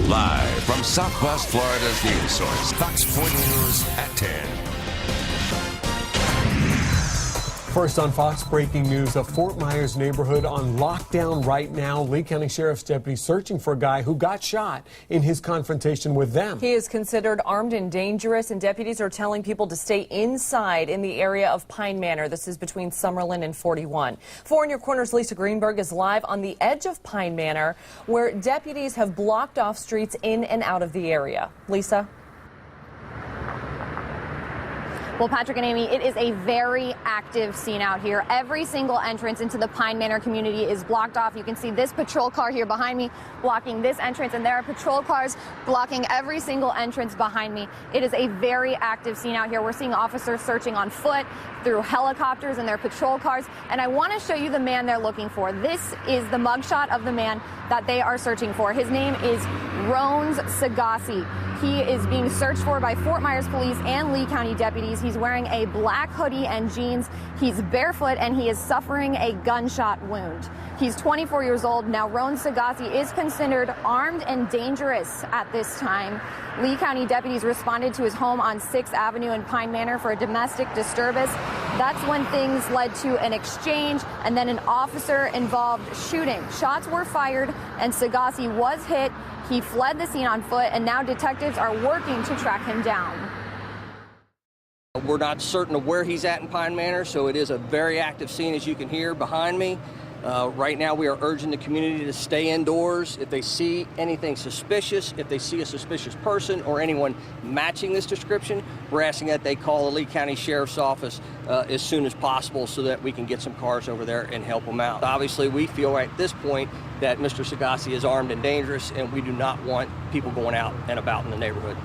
Live from Southwest Florida's news source, Fox 40 News at 10. First on Fox, breaking news, a Fort Myers neighborhood on lockdown right now. Lee County Sheriff's deputies searching for a guy who got shot in his confrontation with them. He is considered armed and dangerous, and deputies are telling people to stay inside in the area of Pine Manor. This is between Summerlin and 41. 4 in Your Corner's Lisa Greenberg is live on the edge of Pine Manor, where deputies have blocked off streets in and out of the area. Lisa? Well, Patrick and Amy, it is a very active scene out here. Every single entrance into the Pine Manor community is blocked off. You can see this patrol car here behind me blocking this entrance, and there are patrol cars blocking every single entrance behind me. It is a very active scene out here. We're seeing officers searching on foot, through helicopters and their patrol cars, and I want to show you the man they're looking for. This is the mugshot of the man that they are searching for. His name is Rones Sagasi. He is being searched for by Fort Myers police and Lee County deputies. He's wearing a black hoodie and jeans. He's barefoot, and he is suffering a gunshot wound. He's 24 years old. Now, Rones Sagasi is considered armed and dangerous at this time. Lee County deputies responded to his home on 6th Avenue in Pine Manor for a domestic disturbance. That's when things led to an exchange and then an officer-involved shooting. Shots were fired, and Sagasi was hit. He fled the scene on foot, and now detectives are working to track him down. We're not certain of where he's at in Pine Manor, so it is a very active scene, as you can hear behind me. Right now, we are urging the community to stay indoors. If they see anything suspicious, if they see a suspicious person or anyone matching this description, we're asking that they call the Lee County Sheriff's Office as soon as possible so that we can get some cars over there and help them out. Obviously, we feel right at this point that Mr. Sagasi is armed and dangerous, and we do not want people going out and about in the neighborhood.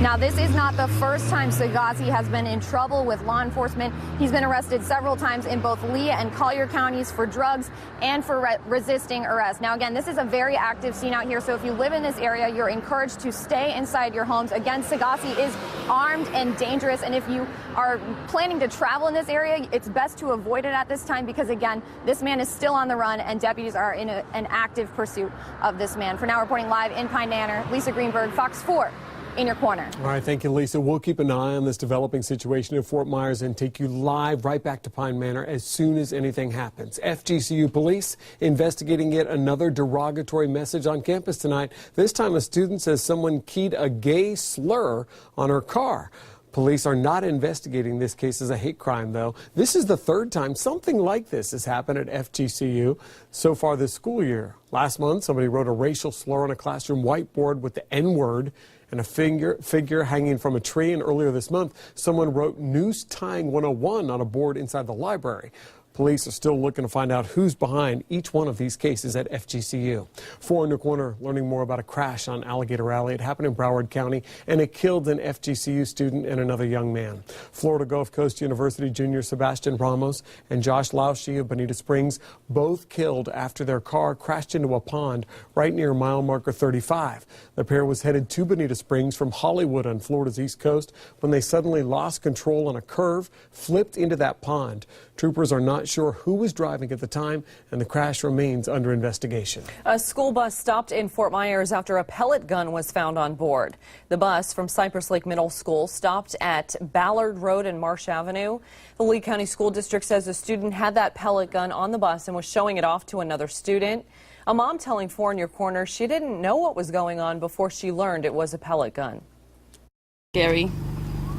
Now, this is not the first time Sagasi has been in trouble with law enforcement. He's been arrested several times in both Lee and Collier counties for drugs and for resisting arrest. Now, again, this is a very active scene out here, so if you live in this area, you're encouraged to stay inside your homes. Again, Sagasi is armed and dangerous, and if you are planning to travel in this area, it's best to avoid it at this time because, again, this man is still on the run, and deputies are in an active pursuit of this man. For now, reporting live in Pine Manor, Lisa Greenberg, Fox 4. In Your Corner. All right, thank you, Lisa. We'll keep an eye on this developing situation in Fort Myers and take you live right back to Pine Manor as soon as anything happens. FGCU police investigating yet another derogatory message on campus tonight. This time a student says someone keyed a gay slur on her car. Police are not investigating this case as a hate crime, though. This is the third time something like this has happened at FGCU so far this school year. Last month, somebody wrote a racial slur on a classroom whiteboard with the N-word and a figure hanging from a tree. And earlier this month, someone wrote noose tying 101 on a board inside the library. Police are still looking to find out who's behind each one of these cases at FGCU. 4 in Your Corner, learning more about a crash on Alligator Alley. It happened in Broward County, and it killed an FGCU student and another young man. Florida Gulf Coast University junior Sebastian Ramos and Josh Laushi of Bonita Springs both killed after their car crashed into a pond right near mile marker 35. The pair was headed to Bonita Springs from Hollywood on Florida's east coast when they suddenly lost control on a curve, flipped into that pond. Troopers are not sure who was driving at the time, and the crash remains under investigation. A school bus stopped in Fort Myers after a pellet gun was found on board. The bus from Cypress Lake Middle School stopped at Ballard Road and Marsh Avenue. The Lee County School District says a student had that pellet gun on the bus and was showing it off to another student. A mom telling 4 in Your Corner she didn't know what was going on before she learned it was a pellet gun. Scary.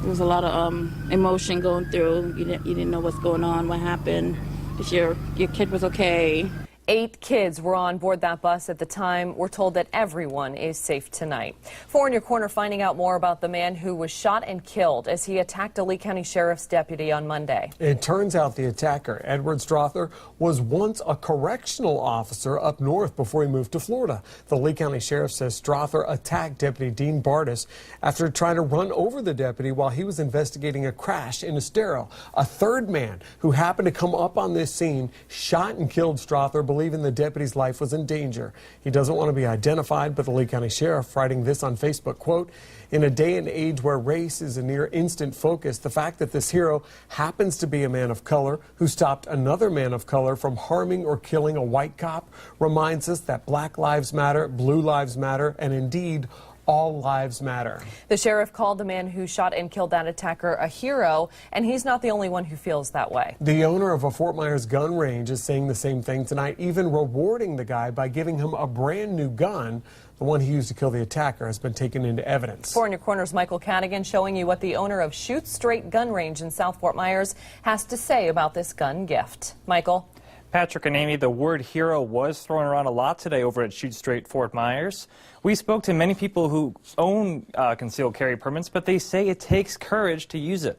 There was a lot of emotion going through. You didn't know what's going on, what happened, if your kid was okay. 8 kids were on board that bus at the time. We're told that everyone is safe tonight. 4 in Your Corner finding out more about the man who was shot and killed as he attacked a Lee County Sheriff's deputy on Monday. It turns out the attacker, Edward Strother, was once a correctional officer up north before he moved to Florida. The Lee County Sheriff says Strother attacked Deputy Dean Bardis after trying to run over the deputy while he was investigating a crash in Estero. A third man who happened to come up on this scene shot and killed Strother believing the deputy's life was in danger. He doesn't want to be identified, but the Lee County Sheriff writing this on Facebook, quote, "In a day and age where race is a near instant focus, the fact that this hero happens to be a man of color who stopped another man of color from harming or killing a white cop reminds us that Black lives matter, blue lives matter, and indeed, all lives matter." The sheriff called the man who shot and killed that attacker a hero, and he's not the only one who feels that way. The owner of a Fort Myers gun range is saying the same thing tonight, even rewarding the guy by giving him a brand new gun. The one he used to kill the attacker has been taken into evidence. For In Your Corner's Michael Cadigan showing you what the owner of Shoot Straight Gun Range in South Fort Myers has to say about this gun gift. Michael? Patrick and Amy, the word hero was thrown around a lot today over at Shoot Straight Fort Myers. We spoke to many people who own concealed carry permits, but they say it takes courage to use it.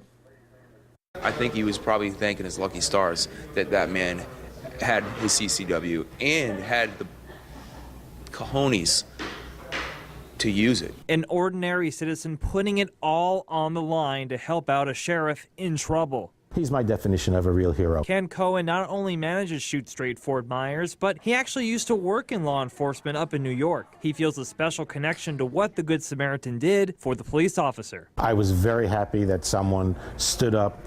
I think he was probably thanking his lucky stars that that man had his CCW and had the cojones to use it. An ordinary citizen putting it all on the line to help out a sheriff in trouble. He's my definition of a real hero. Ken Cohen not only manages Shoot Straight Fort Myers, but he actually used to work in law enforcement up in New York. He feels a special connection to what the Good Samaritan did for the police officer. I was very happy that someone stood up,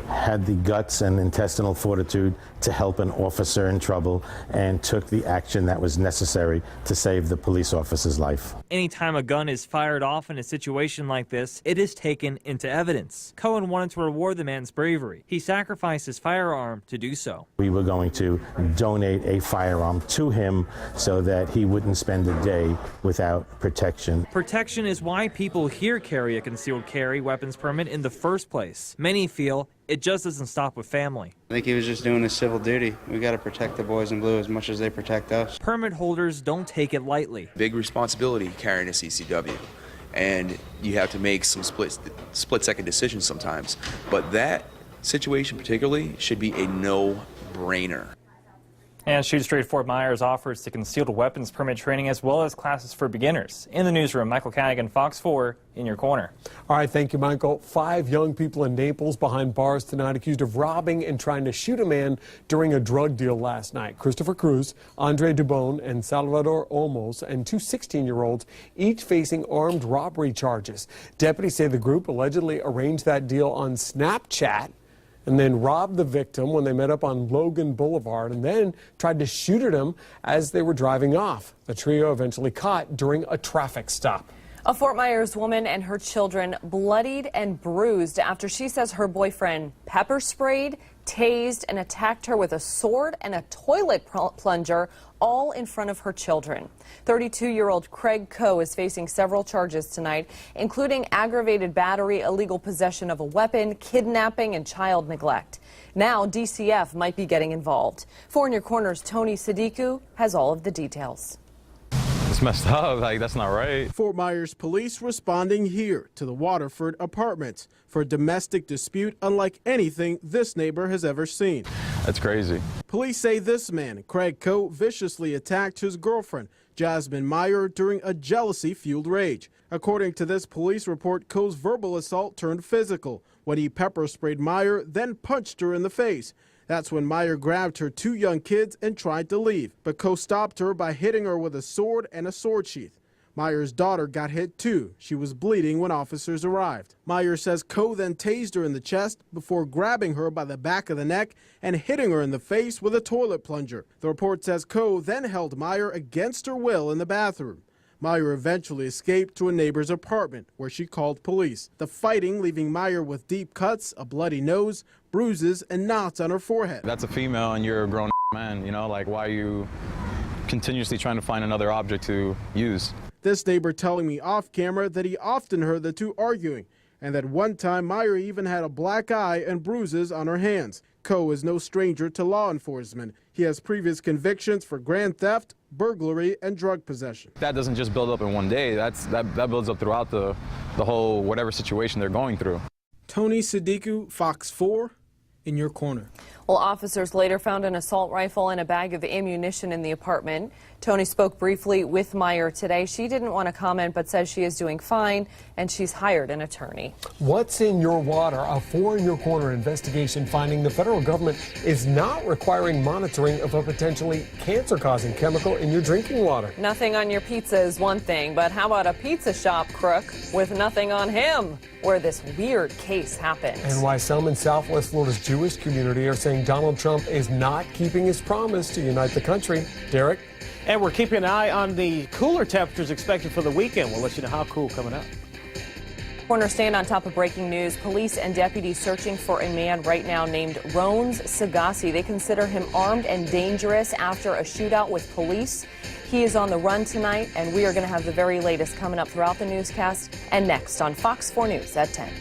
had the guts and intestinal fortitude to help an officer in trouble and took the action that was necessary to save the police officer's life. Anytime a gun is fired off in a situation like this, it is taken into evidence. Cohen wanted to reward the man's bravery. He sacrificed his firearm to do so. We were going to donate a firearm to him so that he wouldn't spend a day without protection. Protection is why people here carry a concealed carry weapons permit in the first place. Many feel it just doesn't stop with family. I think he was just doing his civil duty. We got to protect the boys in blue as much as they protect us. Permit holders don't take it lightly. Big responsibility carrying a CCW, and you have to make some split-second decisions sometimes. But that situation particularly should be a no-brainer. And Shoot Straight Fort Myers offers the concealed weapons permit training as well as classes for beginners. In the newsroom, Michael Cadigan, Fox 4, In Your Corner. All right, thank you, Michael. 5 young people in Naples behind bars tonight accused of robbing and trying to shoot a man during a drug deal last night. Christopher Cruz, Andre Dubon, and Salvador Olmos, and 2 16-year-olds, each facing armed robbery charges. Deputies say the group allegedly arranged that deal on Snapchat and then robbed the victim when they met up on Logan Boulevard and then tried to shoot at him as they were driving off. The trio eventually caught during a traffic stop. A Fort Myers woman and her children bloodied and bruised after she says her boyfriend pepper sprayed, tased, and attacked her with a sword and a toilet plunger, all in front of her children. 32-year-old Craig Coe is facing several charges tonight, including aggravated battery, illegal possession of a weapon, kidnapping, and child neglect. Now DCF might be getting involved. For In Your Corner's Tony Sadiku has all of the details. It's messed up. Like, that's not right. Fort Myers police responding here to the Waterford apartments for a domestic dispute unlike anything this neighbor has ever seen. That's crazy. Police say this man, Craig Coe, viciously attacked his girlfriend, Jasmine Meyer, during a jealousy-fueled rage. According to this police report, Coe's verbal assault turned physical when he pepper sprayed Meyer, then punched her in the face. That's when Meyer grabbed her 2 young kids and tried to leave, but Coe stopped her by hitting her with a sword and a sword sheath. Meyer's daughter got hit too. She was bleeding when officers arrived. Meyer says Coe then tased her in the chest before grabbing her by the back of the neck and hitting her in the face with a toilet plunger. The report says Coe then held Meyer against her will in the bathroom. Meyer eventually escaped to a neighbor's apartment where she called police. The fighting leaving Meyer with deep cuts, a bloody nose, bruises, and knots on her forehead. That's a female and you're a grown man, you know, like why are you continuously trying to find another object to use? This neighbor telling me off camera that he often heard the two arguing and that one time Meyer even had a black eye and bruises on her hands. Coe is no stranger to law enforcement. He has previous convictions for grand theft, burglary, and drug possession. That doesn't just build up in one day. That builds up throughout the whole whatever situation they're going through. Tony Sadiku, Fox 4, In Your Corner. Well, officers later found an assault rifle and a bag of ammunition in the apartment. Tony spoke briefly with Meyer today. She didn't want to comment, but says she is doing fine and she's hired an attorney. What's in your water? A Four in Your Corner investigation finding the federal government is not requiring monitoring of a potentially cancer-causing chemical in your drinking water. Nothing on your pizza is one thing, but how about a pizza shop crook with nothing on him, where this weird case happened? And why some in Southwest Florida's Jewish community are saying Donald Trump is not keeping his promise to unite the country. Derek? And we're keeping an eye on the cooler temperatures expected for the weekend. We'll let you know how cool coming up. Corner stand on top of breaking news. Police and deputies searching for a man right now named Rones Sagassi. They consider him armed and dangerous after a shootout with police. He is on the run tonight, and we are going to have the very latest coming up throughout the newscast and next on Fox 4 News at 10.